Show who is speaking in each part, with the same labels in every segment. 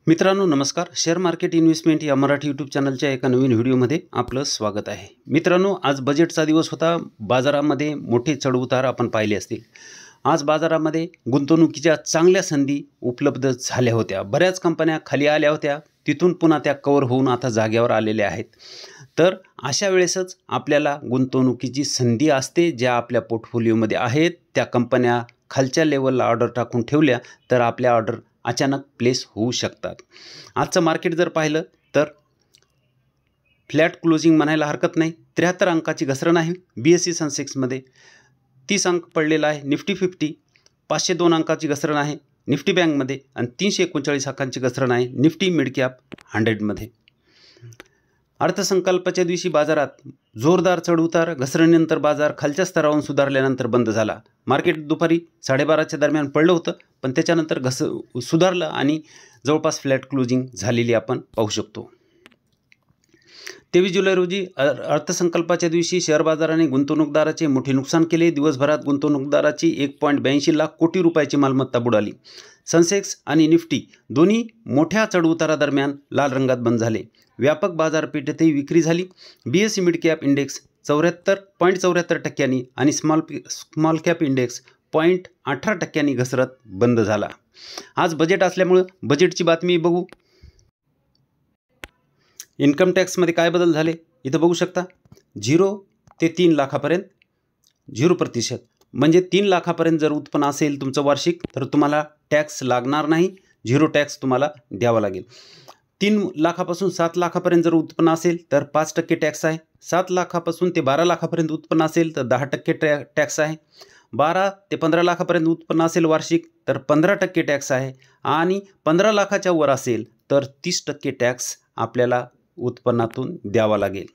Speaker 1: मित्रांनो नमस्कार. Share market investment या मराठी यूट्यूब चॅनलच्या एका नवीन व्हिडिओमध्ये आपलं स्वागत आहे. मित्रांनो आज बजेटचा दिवस होता. बाजारामध्ये मोठे चढउतार आपण पाहिले असतील. आज बाजारामध्ये गुंतवणुकीच्या चांगल्या संधी उपलब्ध झाल्या होत्या. बऱ्याच कंपन्या खाली आल्या होत्या, तिथून पुन्हा त्या कव्हर होऊन आता जागेवर आलेल्या आहेत. तर अशा वेळेसच आपल्याला गुंतवणुकीची संधी असते. ज्या आपल्या पोर्टफोलिओमध्ये आहेत त्या कंपन्या खालच्या लेवलला ऑर्डर टाकून ठेवल्या तर आपल्या ऑर्डर अचानक प्लेस होऊ शकतात. आजचं मार्केट जर पाहिलं तर फ्लॅट क्लोजिंग म्हणायला हरकत नाही. 73 अंकाची घसरण आहे. BSE सेन्सेक्समध्ये 30 अंक पडलेला आहे. निफ्टी 50 502 अंकाची घसरण आहे निफ्टी बँकमध्ये आणि 339 अंकांची घसरण आहे निफ्टी मिड कॅप 100मध्ये. अर्थसंकल्पाच्या दिवशी बाजारात जोरदार चढउतार, घसरणीनंतर बाजार खालच्या स्तरावरून सुधारल्यानंतर बंद झाला. मार्केट दुपारी 12:30च्या दरम्यान पडलं होतं, पण त्याच्यानंतर सुधारलं आणि जवळपास फ्लॅट क्लोजिंग झालेली आपण पाहू शकतो. 23 जुलै रोजी अर्थसंकल्पाच्या दिवशी शेअर बाजाराने गुंतवणूकदाराचे मोठे नुकसान केले. दिवसभरात गुंतवणूकदाराची 1.82 लाख कोटी रुपयाची मालमत्ता बुडाली. सेन्सेक्स आणि निफ्टी दोन्ही मोठ्या चढउतारादरम्यान लाल रंगात बंद झाले. व्यापक बाजारपेठेतही विक्री झाली. BSE मिड कॅप इंडेक्स 74.74% आणि स्मॉल कॅप इंडेक्स 0.18% घसरत बंद झाला. आज बजेट असल्यामुळं बजेटची बातमी बघू. इन्कम टॅक्समध्ये काय बदल झाले इथं बघू शकता. 0 ते 3 लाखापर्यंत 0%. म्हणजे 3 लाखापर्यंत जर उत्पन्न असेल तुमचं वार्षिक तर तुम्हाला टॅक्स लागणार नाही. 0 टॅक्स तुम्हाला द्यावा लागेल. 3 लाखापासून 7 लाखापर्यंत जर उत्पन्न असेल तर 5% टॅक्स आहे. 7 लाखापासून ते 12 लाखापर्यंत उत्पन्न असेल तर 10% टॅक्स आहे. 12 ते 15 लाखापर्यंत उत्पन्न असेल वार्षिक तर 15% टॅक्स आहे. आणि 15 लाखाच्या वर असेल तर 30% टॅक्स आपल्याला उत्पन्नातून द्यावा लागेल.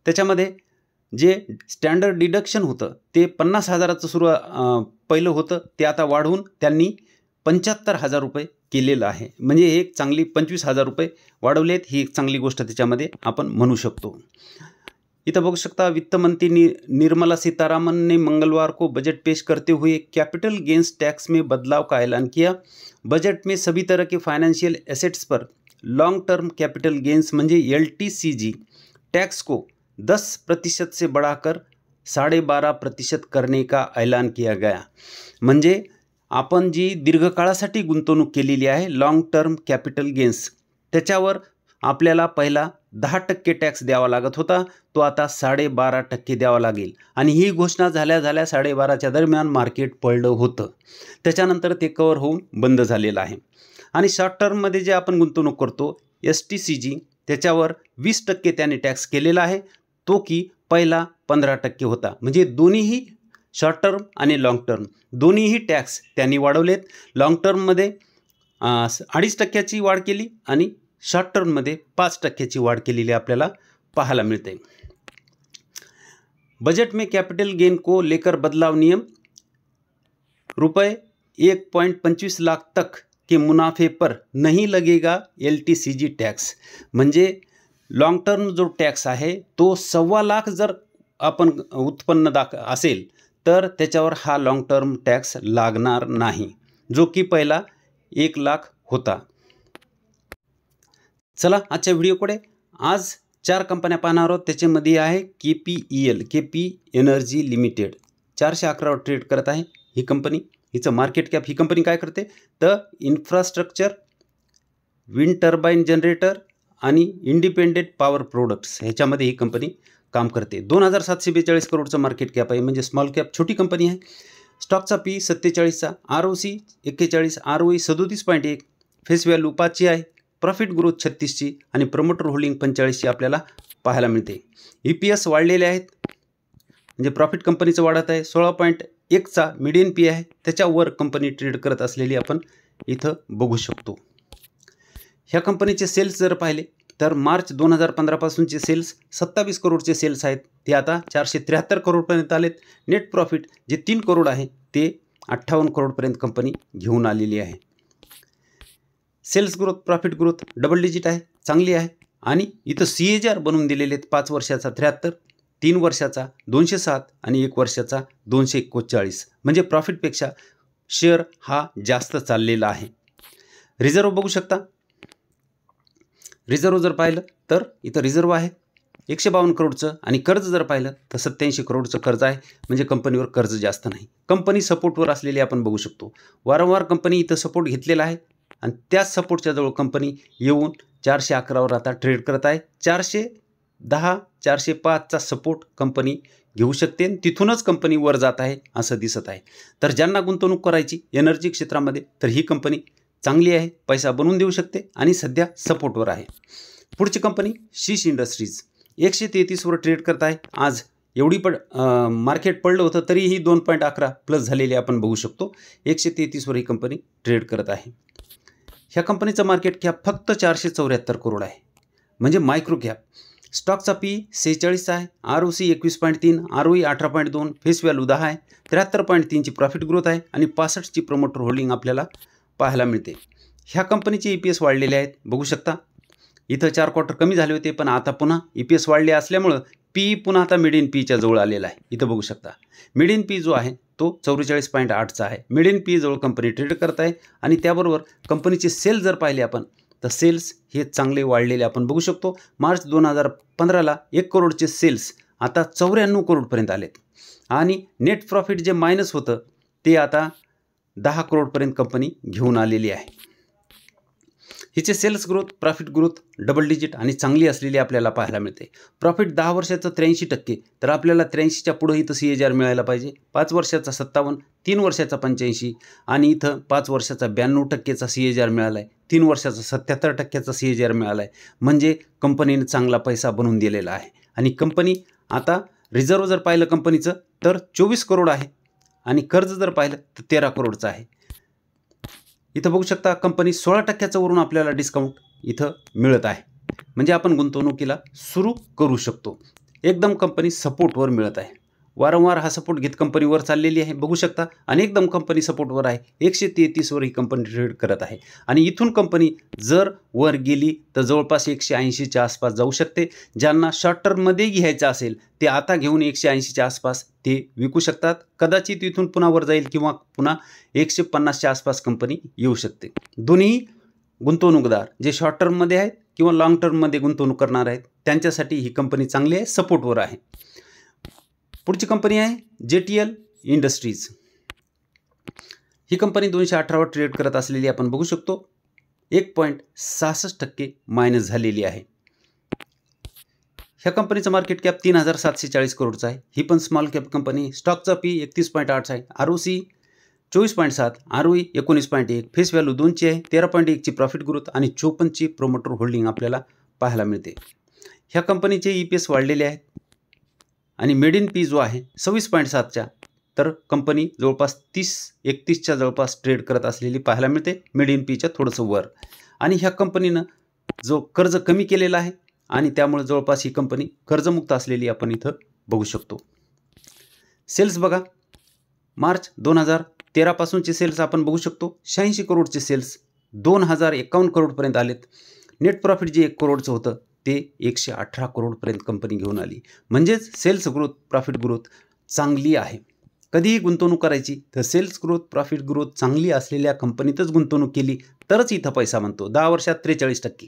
Speaker 1: त्याच्यामध्ये जे स्टँडर्ड डिडक्शन होतं ते 50,000चं पहिलं होतं, ते आता वाढवून त्यांनी 75,000 रुपये केलेलं आहे. म्हणजे हे एक चांगली 25,000 रुपये वाढवलेत. ही एक चांगली गोष्ट त्याच्यामध्ये आपण म्हणू शकतो. इथं बघू शकता वित्तमंत्री निर्मला सीतारामन ने मंगलवार को बजट पेश करते हुए कैपिटल गेंस टैक्स में बदलाव का ऐलान किया. बजट में सभी तरह के फाइनेंशियल एसेट्स पर लॉन्ग टर्म कैपिटल गेंस म्हणजे LTCG टैक्स को 10% से बढ़ाकर 12.5% करने का ऐलान किया गया. म्हणजे आपण जी दीर्घकाळासाठी गुंतवणूक केलेली आहे लॉन्ग टर्म कॅपिटल गेन्स त्याच्यावर आपल्याला पहिला 10% टॅक्स द्यावा लागत होता, तो आता 12.5% द्यावा लागेल. आणि ही घोषणा झाल्या 12:30च्या दरम्यान मार्केट पडलं होतं. त्याच्यानंतर ते कव्हर होऊन बंद झालेलं आहे. आणि शॉर्ट टर्ममध्ये जे आपण गुंतवणूक करतो STCG त्याच्यावर 20% त्याने टॅक्स केलेला आहे, तो की पहिला 15% होता. म्हणजे दोन्हीही शॉर्ट टर्म आणि लाँग टर्म दोन्हीही टॅक्स त्यांनी वाढवलेत. लाँग टर्ममध्ये 2.5%ची वाढ केली आणि शॉर्ट टर्ममध्ये 5%ची वाढ केलेली आपल्याला पाहायला मिळते. बजट में कैपिटल गेन को लेकर बदलाव नियम रुपये 1.25 लाख तक के मुनाफे पर नहीं लगेगा LTCG टॅक्स. म्हणजे लाँग टर्म जो टॅक्स आहे तो 1.25 लाख जर आपण उत्पन्न असेल तर त्याच्यावर हा लाँग टर्म टॅक्स लागणार नाही, जो की पहिला 1 लाख होता. चला आजच्या व्हिडिओकडे. आज 4 कंपन्या पाहणार आहोत. त्याच्यामध्ये आहे KP एनर्जी लिमिटेड 411 वर ट्रेड करत आहे ही कंपनी. हिचं मार्केट कॅप, ही कंपनी काय करते तर इन्फ्रास्ट्रक्चर, विंड टर्बाईन जनरेटर आणि इंडिपेंडेंट पॉवर प्रोडक्ट्स ह्याच्यामध्ये ही कंपनी काम करते. 2,742 करोडचं मार्केट कॅप आहे. म्हणजे स्मॉल कॅप छोटी कंपनी आहे. स्टॉकचा P 47चा, ROC 41, ROE 37.1, फेस व्हॅल्यू 5ची आहे. प्रॉफिट ग्रोथ 36ची आणि प्रमोटर होल्डिंग 45ची आपल्याला पाहायला मिळते. EPS वाढलेले आहेत. म्हणजे प्रॉफिट कंपनीचं वाढत आहे. 16.1चा मीडियन P आहे. त्याच्यावर कंपनी ट्रेड करत असलेली आपण इथं बघू शकतो. ह्या कंपनीचे सेल्स जर पाहिले तर मार्च 2015 पासूनचे सेल्स 27 करोडचे सेल्स आहेत, ते आता 473 करोडपर्यंत आलेत. नेट प्रॉफिट जे 3 करोड आहे ते 58 करोडपर्यंत कंपनी घेऊन आलेली आहे. Sales growth, profit growth double digit आहे, चांगली आहे. आणि इथं CAGR बनवून दिलेले आहेत. 5 वर्षाचा 73, 3 वर्षाचा 207 आणि 1 वर्षाचा 241. म्हणजे प्रॉफिटपेक्षा शेअर हा जास्त चाललेला आहे. रिझर्व बघू शकता रिझर्व जर पाहिलं तर इथं रिझर्व आहे 152 करोडचं आणि कर्ज जर पाहिलं तर 87 करोडचं कर्ज आहे, म्हणजे कंपनीवर कर्ज जास्त नाही. कंपनी सपोर्टवर असलेली आपण बघू शकतो. वारंवार कंपनी इथं सपोर्ट घेतलेला आहे आणि त्याच सपोर्टच्या जवळ कंपनी येऊन 411वर आता ट्रेड करत आहे. 410 405चा सपोर्ट कंपनी घेऊ शकते आणि तिथूनच कंपनी वर जात आहे असं दिसत आहे. तर ज्यांना गुंतवणूक करायची एनर्जी क्षेत्रामध्ये तर ही कंपनी चांगली आहे, पैसा बनवून देऊ शकते आणि सध्या सपोर्टवर आहे. पुढची कंपनी शीश इंडस्ट्रीज 133वर ट्रेड करत आहे. आज एवढी मार्केट पडलं होतं तरीही 2.11 प्लस झालेली आपण बघू शकतो. 133वर ही कंपनी ट्रेड करत आहे. ह्या कंपनीचं मार्केट कॅप फक्त 474 करोड आहे, म्हणजे मायक्रो कॅप. स्टॉकचा पी 46 आहे, ROC 21.3, ROE 18.2, फेस व्हॅल्यू 10 आहे, 73.3ची प्रॉफिट ग्रोथ आहे आणि 65ची प्रमोटर होल्डिंग आपल्याला पाहायला मिळते. ह्या कंपनीचे EPS वाढलेले आहेत बघू शकता. इथं 4 क्वार्टर कमी झाले होते पण आता पुन्हा EPS वाढले असल्यामुळं पी पुन्हा आता मिडियन पीच्या जवळ आलेला आहे. इथं बघू शकता मिडियन पी जो आहे तो 44.8चा आहे. मिडियन पी जवळ कंपनी ट्रेड करत आहे आणि त्याबरोबर कंपनीचे सेल जर पाहिले आपण तर सेल्स हे चांगले वाढलेले आपण बघू शकतो. मार्च 2015ला 1 करोडचे सेल्स आता 94 करोडपर्यंत आलेत आणि नेट प्रॉफिट जे मायनस होतं ते आता 10 करोडपर्यंत कंपनी घेऊन आलेली आहे. हिचे sales growth profit growth double digit आणि चांगली असलेली आपल्याला पाहायला मिळते. प्रॉफिट 10 वर्षाचं 83%, तर आपल्याला 83च्या पुढेही तर CAGR मिळायला पाहिजे. 5 वर्षाचा 57, 3 वर्षाचा 85 आणि इथं 5 वर्षाचा 92%चा CAGR मिळाला आहे, 3 वर्षाचा 77%चा CAGR मिळाला आहे. म्हणजे कंपनीने चांगला पैसा बनवून दिलेला आहे. आणि कंपनी आता रिझर्व जर पाहिलं कंपनीचं तर 24 करोड आहे आणि कर्ज जर पाहिलं तर 13 करोडचं आहे. इथं बघू शकता कंपनी 16%चं वरून आपल्याला डिस्काउंट इथं मिळत आहे, म्हणजे आपण गुंतवणुकीला सुरू करू शकतो. एकदम कंपनी सपोर्टवर मिळत आहे. वारंवार हा सपोर्ट घेत कंपनी वर चाललेली आहे बघू शकता आणि एकदम कंपनी सपोर्टवर आहे. 133वर ही कंपनी ट्रेड करत आहे आणि इथून कंपनी जर वर गेली तर जवळपास 180च्या आसपास जाऊ शकते. ज्यांना शॉर्ट टर्ममध्ये घ्यायचं असेल ते आता घेऊन 180च्या आसपास ते विकू शकतात. कदाचित इथून पुन्हा वर जाईल किंवा पुन्हा 150च्या आसपास कंपनी येऊ शकते. दोन्ही गुंतवणूकदार जे शॉर्ट टर्ममध्ये आहेत किंवा लाँग टर्ममध्ये गुंतवणूक करणार आहेत त्यांच्यासाठी ही कंपनी चांगली आहे, सपोर्टवर आहे. पुढची कंपनी आहे JTL इंडस्ट्रीज. ही कंपनी 218वर ट्रेड करत असलेली आपण बघू शकतो. 1.66% मायनस झालेली आहे. ह्या कंपनीचं मार्केट कॅप 3740 करोडचा आहे. ही पण स्मॉल कॅप कंपनी. स्टॉकचा पी 31.8 आहे, ROC 24.7, ROE 19.1, फेस व्हॅल्यू 2ची आहे, 13.1ची प्रॉफिट ग्रोथ आणि 54ची प्रमोटर होल्डिंग आपल्याला पाहायला मिळते. ह्या कंपनीचे EPS वाढलेले आहेत आणि मेड इन पी जो आहे 26.7च्या, तर कंपनी जवळपास 30-31च्या जवळपास ट्रेड करत असलेली पाहायला मिळते, मेड इन पीच्या थोडंसं वर. आणि ह्या कंपनीनं जो कर्ज कमी केलेला आहे आणि त्यामुळे जवळपास ही कंपनी कर्जमुक्त असलेली आपण इथं बघू शकतो. सेल्स बघा, मार्च 2013 पासूनचे सेल्स आपण बघू शकतो. 86 करोडचे सेल्स 2051 करोडपर्यंत आलेत. नेट प्रॉफिट जे 1 करोडचं होतं ते 118 करोडपर्यंत कंपनी घेऊन आली. म्हणजेच सेल्स ग्रोथ प्रॉफिट ग्रोथ चांगली आहे. कधीही गुंतवणूक करायची तर सेल्स ग्रोथ प्रॉफिट ग्रोथ चांगली असलेल्या कंपनीतच गुंतवणूक केली तरच इथं पैसा बनतो. 10 वर्षात 43%,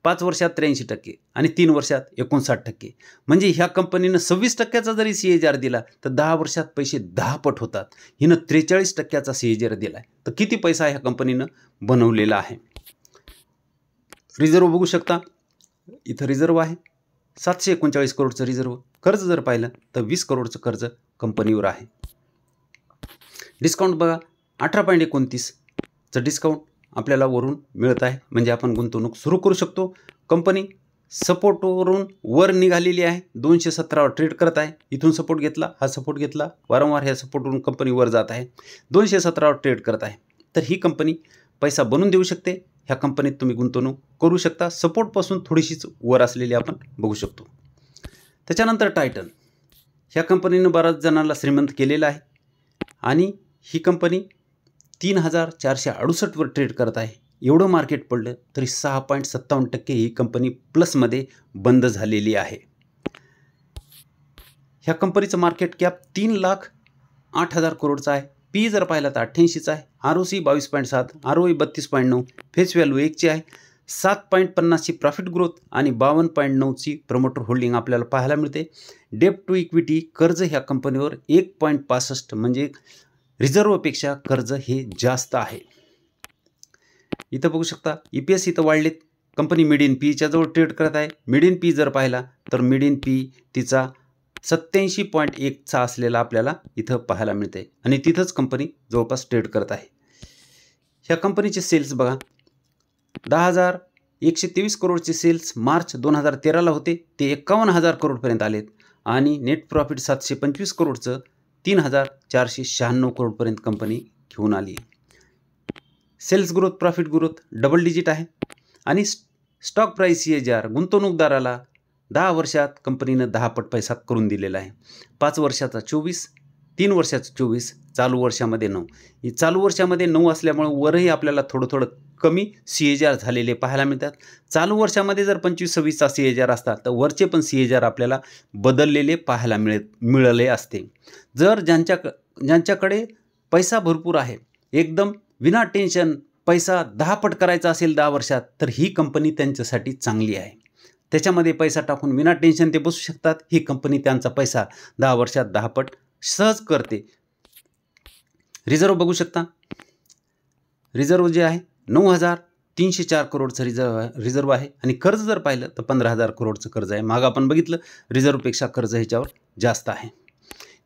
Speaker 1: 5 वर्षात 83% आणि 3 वर्षात 59%. म्हणजे ह्या कंपनीनं 26%चा जरी CAGR दिला तर 10 वर्षात पैसे 10 पट होतात. हिनं 43%चा CAGR दिला आहे, तर किती पैसा ह्या कंपनीनं बनवलेला आहे. रिझर्व बघू शकता, इथं रिझर्व आहे 739 करोडचं रिझर्व. कर्ज जर पाहिलं तर 20 करोडचं कर्ज कंपनीवर आहे. डिस्काउंट बघा, 18.29चं डिस्काउंट आपल्याला वरून मिळत आहे, म्हणजे आपण गुंतवणूक सुरू करू शकतो. कंपनी सपोर्टवरून वर निघालेली आहे, 217वर ट्रेड करत आहे. इथून सपोर्ट घेतला, हा सपोर्ट घेतला, वारंवार ह्या सपोर्टवरून कंपनी वर जात आहे, 217वर ट्रेड करत आहे. तर ही कंपनी पैसा बनवून देऊ शकते. ह्या कंपनीत तुम्ही गुंतवणूक करू शकता. सपोर्टपासून थोडीशीच वर असलेली आपण बघू शकतो. त्याच्यानंतर टायटन, ह्या कंपनीनं बऱ्याच जणांना श्रीमंत केलेलं आहे आणि ही कंपनी 3468वर ट्रेड करत आहे. एवढं मार्केट पडलं तरी 6.57% ही कंपनी प्लसमध्ये बंद झालेली आहे. ह्या कंपनीचं मार्केट कॅप 3,08,000 करोडचा आहे. पी जर पाहिला तर 88चा आहे, ROC 22.7, ROE 32.9, फेस व्हॅल्यू 1ची आहे, 7.50ची प्रॉफिट ग्रोथ आणि 52.9ची प्रमोटर होल्डिंग आपल्याला पाहायला मिळते. डेट टू इक्विटी कर्ज ह्या कंपनीवर 1.65 म्हणजे रिझर्वपेक्षा कर्ज हे जास्त आहे. इथं बघू शकता EPS इथं वाढलेत. कंपनी मिड इन पीच्या जवळ ट्रेड करत आहे. मिड इन पी जर पाहिला तर मिड इन पी तिचा 87.1चा असलेला आपल्याला इथं पाहायला मिळते आणि तिथंच कंपनी जवळपास ट्रेड करत आहे. ह्या कंपनीचे सेल्स बघा, 10,123 करोडचे सेल्स मार्च 2013ला होते, ते 51,000 करोडपर्यंत आलेत आणि नेट प्रॉफिट 725 करोडचं 3,496 करोडपर्यंत कंपनी घेऊन आली. Sales growth profit growth double digit आहे आणि स्टॉक प्राईस CAGR गुंतवणूकदाराला 10 वर्षात कंपनीनं 10 पट पैसा करून दिलेला आहे. 5 वर्षाचा 24, 3 वर्षाचा 24, चालू वर्षामध्ये 9. चालू वर्षामध्ये 9 असल्यामुळे वरही आपल्याला थोडं कमी CAGR झालेले पाहायला मिळतात. चालू वर्षामध्ये जर 25-26चा CAGR असता तर वरचे पण CAGR आपल्याला बदललेले पाहायला मिळाले असते. जर ज्यांच्याकडे पैसा भरपूर आहे, एकदम विना टेन्शन पैसा 10 पट करायचा असेल 10 वर्षात, तर ही कंपनी त्यांच्यासाठी चांगली आहे. त्याच्यामध्ये पैसा टाकून विना टेन्शन ते बसू शकतात. ही कंपनी त्यांचा पैसा 10 वर्षात 10 पट सहज करते. रिझर्व बघू शकता, रिझर्व जे आहे 9,304 करोडचं रिझर्व आहे आणि कर्ज जर पाहिलं तर 15,000 करोडचं कर्ज आहे. मागं आपण बघितलं रिझर्वपेक्षा कर्ज ह्याच्यावर जास्त आहे.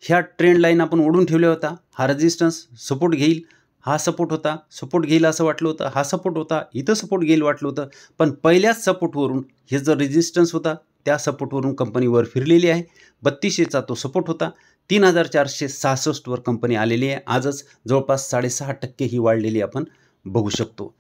Speaker 1: ह्या ट्रेंड लाईन आपण ओढून ठेवल्या होता. हा रेजिस्टन्स सपोर्ट घेईल, हा सपोर्ट होता, सपोर्ट घेईल असं वाटलं होतं, हा सपोर्ट होता, इथं सपोर्ट घेईल वाटलं होतं, पण पहिल्याच सपोर्टवरून हे जो रेजिस्टन्स होता त्या सपोर्टवरून कंपनीवर फिरलेली आहे. 3200चा तो सपोर्ट होता, 3,466 वर कंपनी आलेली आहे. आजच जवळपास 6.5% ही वाढलेली आपण बघू शकतो.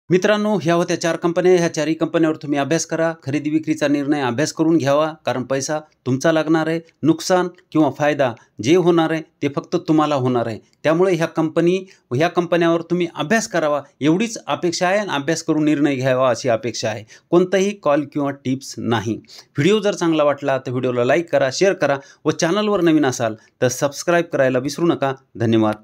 Speaker 1: मित्रांनो, ह्या होत्या 4 कंपन्या. ह्या 4ही कंपन्यावर तुम्ही अभ्यास करा. खरेदी विक्रीचा निर्णय अभ्यास करून घ्यावा, कारण पैसा तुमचा लागणार आहे. नुकसान किंवा फायदा जे होणार आहे ते फक्त तुम्हाला होणार आहे. त्यामुळे ह्या कंपन्यावर तुम्ही अभ्यास करावा एवढीच अपेक्षा आहे आणि अभ्यास करून निर्णय घ्यावा अशी अपेक्षा आहे. कोणताही कॉल किंवा टिप्स नाही. व्हिडिओ जर चांगला वाटला तर व्हिडिओला लाईक करा, शेअर करा व चॅनलवर नवीन असाल तर सबस्क्राईब करायला विसरू नका. धन्यवाद.